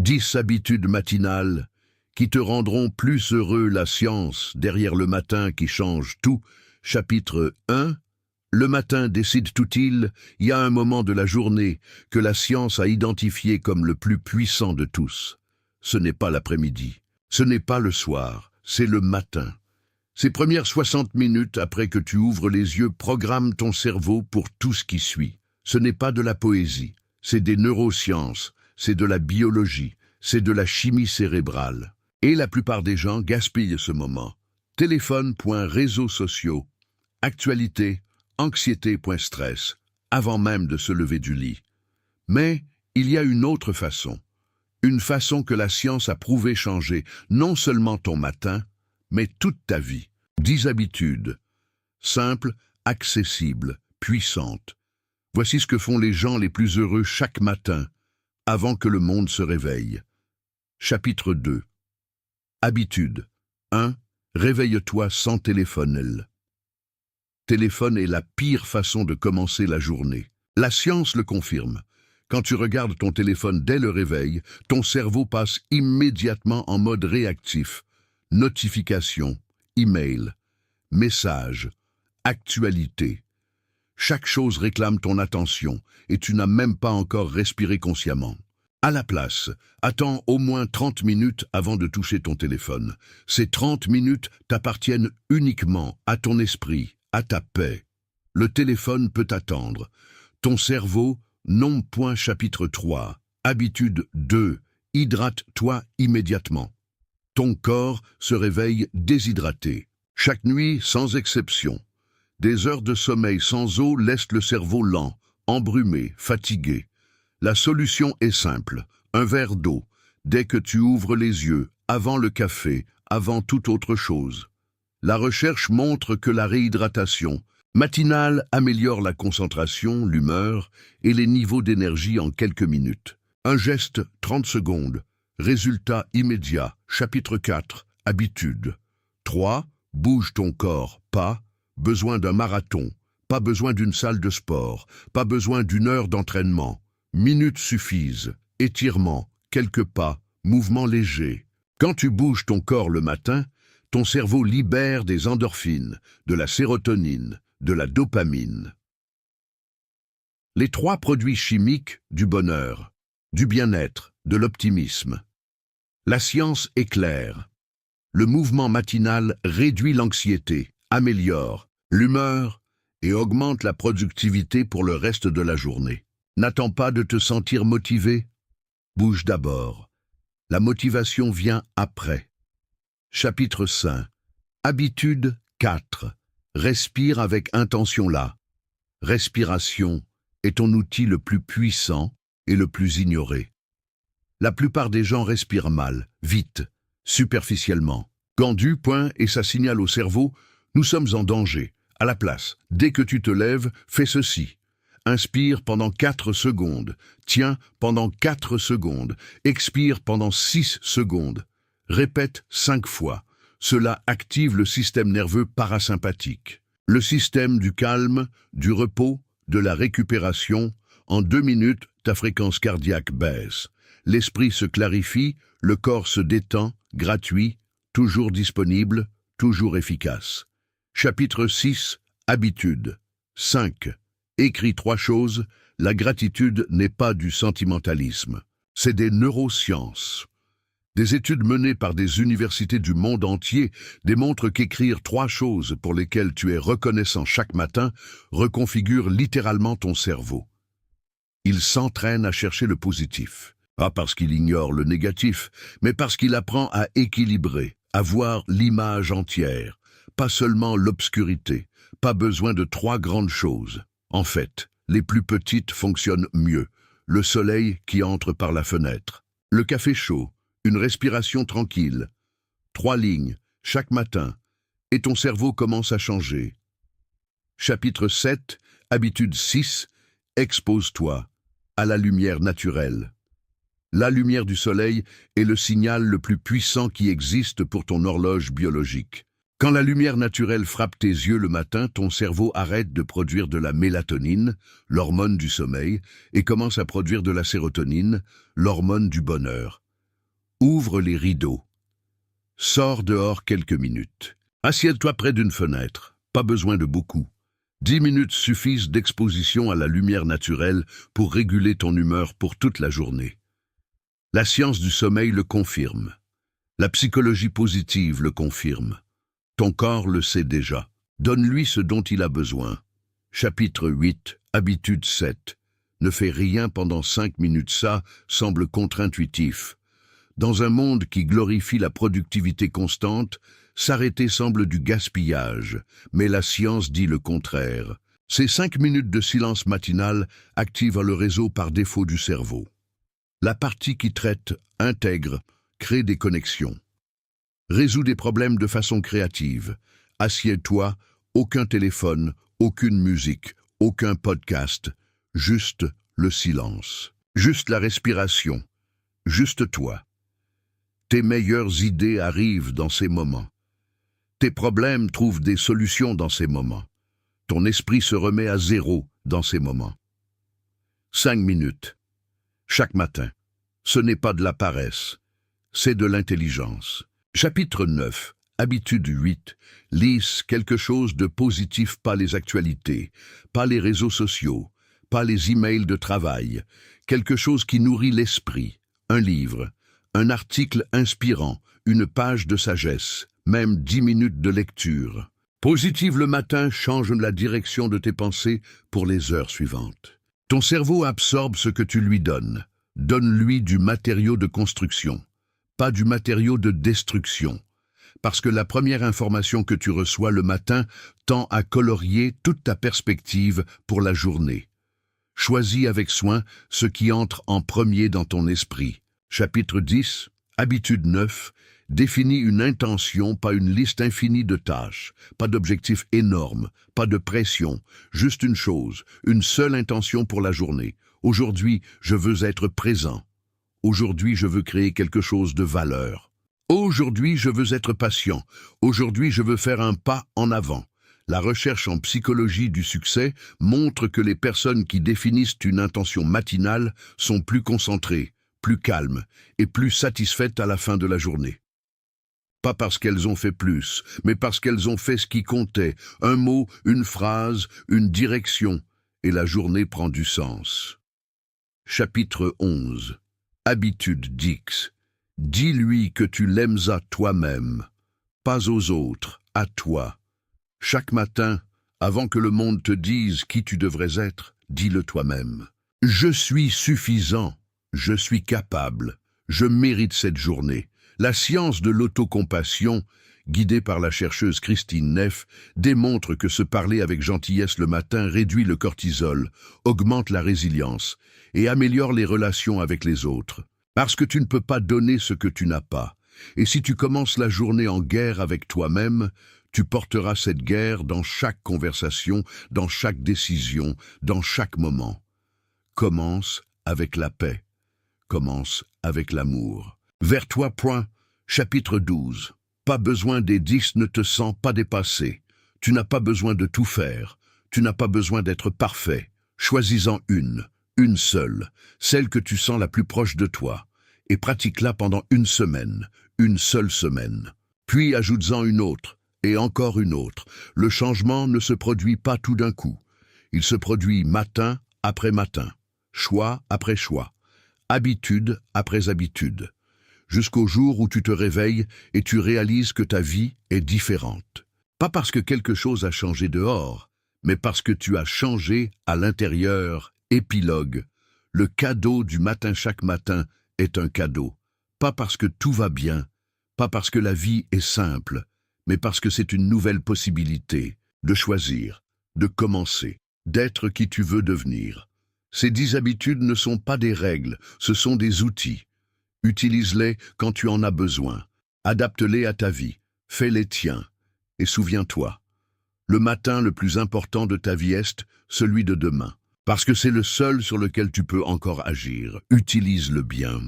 10 habitudes matinales qui te rendront plus heureux. La science derrière le matin qui change tout. Chapitre 1. Le matin décide tout. Il y a un moment de la journée que la science a identifié comme le plus puissant de tous. Ce n'est pas l'après-midi, ce n'est pas le soir, c'est le matin. Ces premières 60 minutes après que tu ouvres les yeux programment ton cerveau pour tout ce qui suit. Ce n'est pas de la poésie, c'est des neurosciences, c'est de la biologie, c'est de la chimie cérébrale. Et la plupart des gens gaspillent ce moment. Téléphone, réseaux sociaux, actualité, anxiété, stress, avant même de se lever du lit. Mais il y a une autre façon. Une façon que la science a prouvé changer non seulement ton matin, mais toute ta vie. 10 habitudes. Simples, accessibles, puissantes. Voici ce que font les gens les plus heureux chaque matin, avant que le monde se réveille. Chapitre 2. Habitude. 1. Réveille-toi sans téléphone. Téléphone est la pire façon de commencer la journée. La science le confirme. Quand tu regardes ton téléphone dès le réveil, ton cerveau passe immédiatement en mode réactif. Notifications, emails, messages, actualités. Chaque chose réclame ton attention et tu n'as même pas encore respiré consciemment. À la place, attends au moins 30 minutes avant de toucher ton téléphone. Ces 30 minutes t'appartiennent uniquement à ton esprit, à ta paix. Le téléphone peut attendre. Ton cerveau, non. Chapitre 3. Habitude 2. Hydrate-toi immédiatement. Ton corps se réveille déshydraté. Chaque nuit, sans exception. Des heures de sommeil sans eau laissent le cerveau lent, embrumé, fatigué. La solution est simple. Un verre d'eau, dès que tu ouvres les yeux, avant le café, avant toute autre chose. La recherche montre que la réhydratation matinale améliore la concentration, l'humeur et les niveaux d'énergie en quelques minutes. Un geste, 30 secondes. Résultat immédiat. Chapitre 4. Habitude. 3. Bouge ton corps. Pas besoin d'un marathon. Pas besoin d'une salle de sport. Pas besoin d'une heure d'entraînement. Minutes suffisent. Étirement, quelques pas, mouvements légers. Quand tu bouges ton corps le matin, ton cerveau libère des endorphines, de la sérotonine, de la dopamine. Les 3 produits chimiques du bonheur, du bien-être, de l'optimisme. La science est claire. Le mouvement matinal réduit l'anxiété, améliore l'humeur et augmente la productivité pour le reste de la journée. N'attends pas de te sentir motivé. Bouge d'abord. La motivation vient après. Chapitre 5. Habitude 4. Respire avec intention là. Respiration est ton outil le plus puissant et le plus ignoré. La plupart des gens respirent mal, vite, superficiellement. Gandu, et ça signale au cerveau, nous sommes en danger. À la place, dès que tu te lèves, fais ceci. Inspire pendant 4 secondes. Tiens pendant 4 secondes. Expire pendant 6 secondes. Répète 5 fois. Cela active le système nerveux parasympathique. Le système du calme, du repos, de la récupération. En 2 minutes, ta fréquence cardiaque baisse. L'esprit se clarifie, le corps se détend, gratuit, toujours disponible, toujours efficace. Chapitre 6. Habitude. 5. Écris 3 choses. La gratitude n'est pas du sentimentalisme. C'est des neurosciences. Des études menées par des universités du monde entier démontrent qu'écrire 3 choses pour lesquelles tu es reconnaissant chaque matin reconfigure littéralement ton cerveau. Il s'entraîne à chercher le positif. Pas parce qu'il ignore le négatif, mais parce qu'il apprend à équilibrer, à voir l'image entière, pas seulement l'obscurité. Pas besoin de 3 grandes choses. En fait, les plus petites fonctionnent mieux. Le soleil qui entre par la fenêtre. Le café chaud. Une respiration tranquille. 3 lignes, chaque matin. Et ton cerveau commence à changer. Chapitre 7. Habitude 6. Expose-toi à la lumière naturelle. La lumière du soleil est le signal le plus puissant qui existe pour ton horloge biologique. Quand la lumière naturelle frappe tes yeux le matin, ton cerveau arrête de produire de la mélatonine, l'hormone du sommeil, et commence à produire de la sérotonine, l'hormone du bonheur. Ouvre les rideaux. Sors dehors quelques minutes. Assieds-toi près d'une fenêtre. Pas besoin de beaucoup. 10 minutes suffisent d'exposition à la lumière naturelle pour réguler ton humeur pour toute la journée. La science du sommeil le confirme. La psychologie positive le confirme. Ton corps le sait déjà. Donne-lui ce dont il a besoin. Chapitre 8, habitude 7. Ne fais rien pendant 5 minutes. Ça semble contre-intuitif. Dans un monde qui glorifie la productivité constante, s'arrêter semble du gaspillage, mais la science dit le contraire. Ces 5 minutes de silence matinal activent le réseau par défaut du cerveau. La partie qui traite, intègre, crée des connexions. Résout des problèmes de façon créative. Assieds-toi, aucun téléphone, aucune musique, aucun podcast, juste le silence, juste la respiration, juste toi. Tes meilleures idées arrivent dans ces moments. Tes problèmes trouvent des solutions dans ces moments. Ton esprit se remet à zéro dans ces moments. 5 minutes. Chaque matin. Ce n'est pas de la paresse, c'est de l'intelligence. Chapitre 9. Habitude 8. Lise quelque chose de positif, pas les actualités, pas les réseaux sociaux, pas les emails de travail. Quelque chose qui nourrit l'esprit. Un livre. Un article inspirant, une page de sagesse, même 10 minutes de lecture. Positive le matin change la direction de tes pensées pour les heures suivantes. Ton cerveau absorbe ce que tu lui donnes. Donne-lui du matériau de construction, pas du matériau de destruction. Parce que la première information que tu reçois le matin tend à colorier toute ta perspective pour la journée. Choisis avec soin ce qui entre en premier dans ton esprit. Chapitre 10, habitude 9, définis une intention, pas une liste infinie de tâches, pas d'objectifs énormes, pas de pression, juste une chose, une seule intention pour la journée. Aujourd'hui, je veux être présent. Aujourd'hui, je veux créer quelque chose de valeur. Aujourd'hui, je veux être patient. Aujourd'hui, je veux faire un pas en avant. La recherche en psychologie du succès montre que les personnes qui définissent une intention matinale sont plus concentrées, plus calmes et plus satisfaites à la fin de la journée. Pas parce qu'elles ont fait plus, mais parce qu'elles ont fait ce qui comptait, un mot, une phrase, une direction, et la journée prend du sens. Chapitre 11. Habitude 10. Dis-lui que tu l'aimes à toi-même, pas aux autres, à toi. Chaque matin, avant que le monde te dise qui tu devrais être, dis-le toi-même. Je suis suffisant. Je suis capable, je mérite cette journée. La science de l'autocompassion, guidée par la chercheuse Christine Neff, démontre que se parler avec gentillesse le matin réduit le cortisol, augmente la résilience et améliore les relations avec les autres. Parce que tu ne peux pas donner ce que tu n'as pas. Et si tu commences la journée en guerre avec toi-même, tu porteras cette guerre dans chaque conversation, dans chaque décision, dans chaque moment. Commence avec la paix. Commence avec l'amour. Vers toi, point. Chapitre 12. Pas besoin des 10, ne te sens pas dépassé. Tu n'as pas besoin de tout faire. Tu n'as pas besoin d'être parfait. Choisis-en une seule, celle que tu sens la plus proche de toi, et pratique-la pendant une seule semaine. Puis ajoute-en une autre, et encore une autre. Le changement ne se produit pas tout d'un coup. Il se produit matin après matin, choix après choix. Habitude après habitude, jusqu'au jour où tu te réveilles et tu réalises que ta vie est différente. Pas parce que quelque chose a changé dehors, mais parce que tu as changé à l'intérieur. Épilogue. Le cadeau du matin chaque matin est un cadeau. Pas parce que tout va bien, pas parce que la vie est simple, mais parce que c'est une nouvelle possibilité de choisir, de commencer, d'être qui tu veux devenir. Ces 10 habitudes ne sont pas des règles, ce sont des outils. Utilise-les quand tu en as besoin. Adapte-les à ta vie. Fais les tiens. Et souviens-toi, le matin le plus important de ta vie est celui de demain. Parce que c'est le seul sur lequel tu peux encore agir. Utilise-le bien.